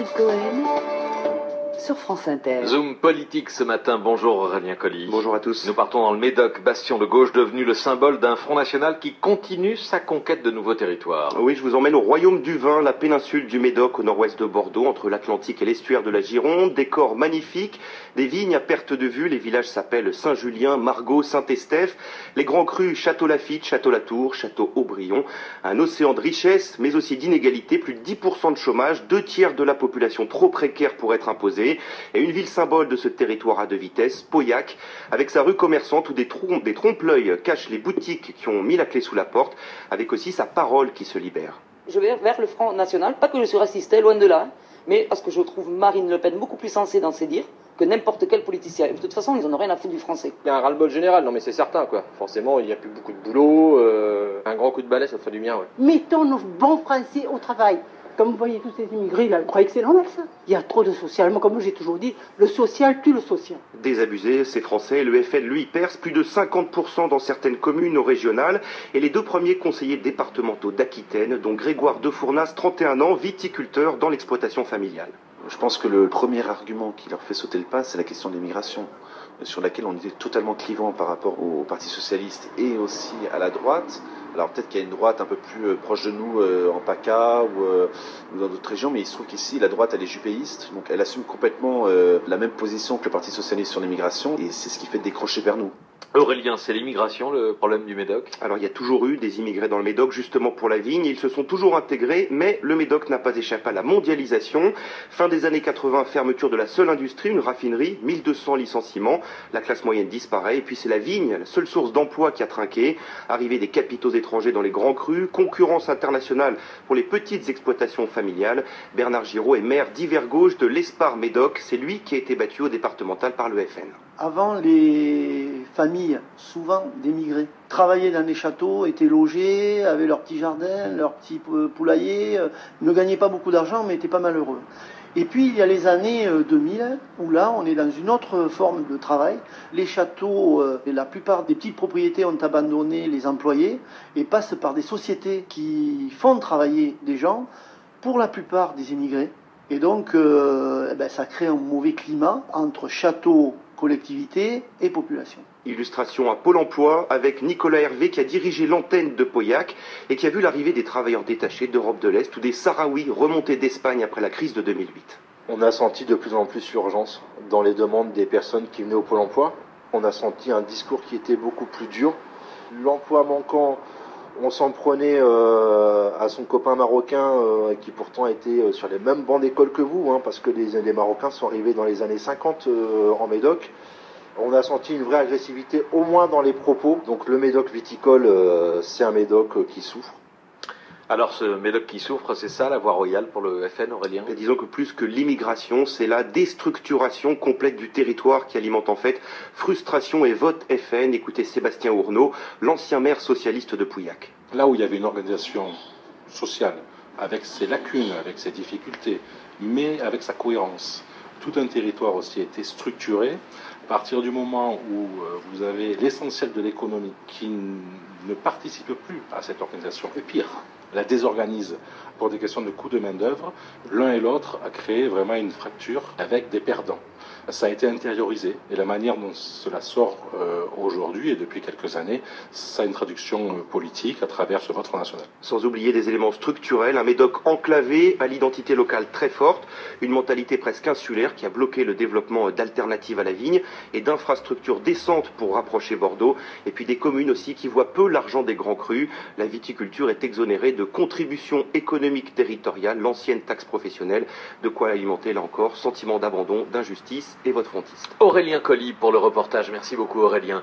Jean-Patrick Cohen sur France Inter. Zoom politique ce matin, bonjour Aurélien Colli. Bonjour à tous. Nous partons dans le Médoc, bastion de gauche devenu le symbole d'un Front National qui continue sa conquête de nouveaux territoires. Oui, je vous emmène au royaume du vin, la péninsule du Médoc au nord-ouest de Bordeaux, entre l'Atlantique et l'estuaire de la Gironde. Décor magnifique, des vignes à perte de vue, les villages s'appellent Saint-Julien, Margaux, Saint-Estèphe, les grands crus Château-Lafitte, Château-Latour, Château-Aubryon. Un océan de richesse, mais aussi d'inégalité, plus de 10% de chômage, 2/3 de la population trop précaire pour être imposée. Et une ville symbole de ce territoire à deux vitesses, Pauillac, avec sa rue commerçante où des trompe-l'œil cachent les boutiques qui ont mis la clé sous la porte, avec aussi sa parole qui se libère. Je vais vers le Front National, pas que je suis raciste, loin de là, mais parce que je trouve Marine Le Pen beaucoup plus sensée dans ses dires que n'importe quel politicien. De toute façon, ils en ont rien à foutre du français. Il y a un ras-le-bol général, non mais c'est certain quoi. Forcément, il n'y a plus beaucoup de boulot, un grand coup de balai, ça ferait du bien, ouais. Mettons nos bons Français au travail. Comme vous voyez tous ces immigrés, là, vous croyez que c'est normal ça? Il y a trop de social. Moi, comme j'ai toujours dit, le social tue le social. Désabusés, ces Français, le FN, lui, perce plus de 50% dans certaines communes au régional. Et les deux premiers conseillers départementaux d'Aquitaine, dont Grégoire Defournas, 31 ans, viticulteur dans l'exploitation familiale. Je pense que le premier argument qui leur fait sauter le pas, c'est la question de l'immigration, sur laquelle on était totalement clivant par rapport au Parti Socialiste et aussi à la droite. Alors peut-être qu'il y a une droite un peu plus proche de nous en PACA ou dans d'autres régions, mais il se trouve qu'ici, la droite, elle est jupéiste, donc elle assume complètement la même position que le Parti Socialiste sur l'immigration, et c'est ce qui fait décrocher vers nous. Aurélien, c'est l'immigration le problème du Médoc? Alors il y a toujours eu des immigrés dans le Médoc justement pour la vigne, ils se sont toujours intégrés, mais le Médoc n'a pas échappé à la mondialisation. Fin des années 80, fermeture de la seule industrie, une raffinerie, 1200 licenciements, la classe moyenne disparaît, et puis c'est la vigne, la seule source d'emploi qui a trinqué, arrivée des capitaux étrangers dans les grands crus, concurrence internationale pour les petites exploitations familiales. Bernard Giraud est maire d'Yvergauche de l'Espar Médoc, c'est lui qui a été battu au départemental par le FN. Avant, les familles, souvent d'émigrés, travaillaient dans des châteaux, étaient logés, avaient leur petit jardin, leur petit poulailler, ne gagnaient pas beaucoup d'argent, mais étaient pas malheureux. Et puis, il y a les années 2000, où là, on est dans une autre forme de travail. Les châteaux, la plupart des petites propriétés ont abandonné les employés et passent par des sociétés qui font travailler des gens, pour la plupart des immigrés. Et donc, ça crée un mauvais climat entre châteaux, collectivités et population. Illustration à Pôle emploi avec Nicolas Hervé qui a dirigé l'antenne de Pauillac et qui a vu l'arrivée des travailleurs détachés d'Europe de l'Est ou des Sahraouis remontés d'Espagne après la crise de 2008. On a senti de plus en plus l'urgence dans les demandes des personnes qui venaient au Pôle emploi. On a senti un discours qui était beaucoup plus dur. L'emploi manquant, on s'en prenait à son copain marocain qui pourtant était sur les mêmes bancs d'école que vous, parce que les Marocains sont arrivés dans les années 50 en Médoc. On a senti une vraie agressivité, au moins dans les propos. Donc le Médoc viticole, c'est un Médoc qui souffre. Alors ce Médoc qui souffre, c'est ça la voie royale pour le FN, Aurélien? Et disons que plus que l'immigration, c'est la déstructuration complète du territoire qui alimente en fait frustration et vote FN. Écoutez Sébastien Ourneau, l'ancien maire socialiste de Pauillac. Là où il y avait une organisation sociale, avec ses lacunes, avec ses difficultés, mais avec sa cohérence, tout un territoire aussi était structuré. À partir du moment où vous avez l'essentiel de l'économie qui ne participe plus à cette organisation, et pire, la désorganise pour des questions de coût de main-d'œuvre, l'un et l'autre a créé vraiment une fracture avec des perdants. Ça a été intériorisé et la manière dont cela sort aujourd'hui et depuis quelques années, ça a une traduction politique à travers ce vote Front National. Sans oublier des éléments structurels, un Médoc enclavé à l'identité locale très forte, une mentalité presque insulaire qui a bloqué le développement d'alternatives à la vigne et d'infrastructures décentes pour rapprocher Bordeaux, et puis des communes aussi qui voient peu l'argent des grands crus. La viticulture est exonérée de contributions économiques territoriales, l'ancienne taxe professionnelle, de quoi alimenter là encore sentiment d'abandon, d'injustice et vote frontiste. Aurélien Colli pour le reportage. Merci beaucoup Aurélien.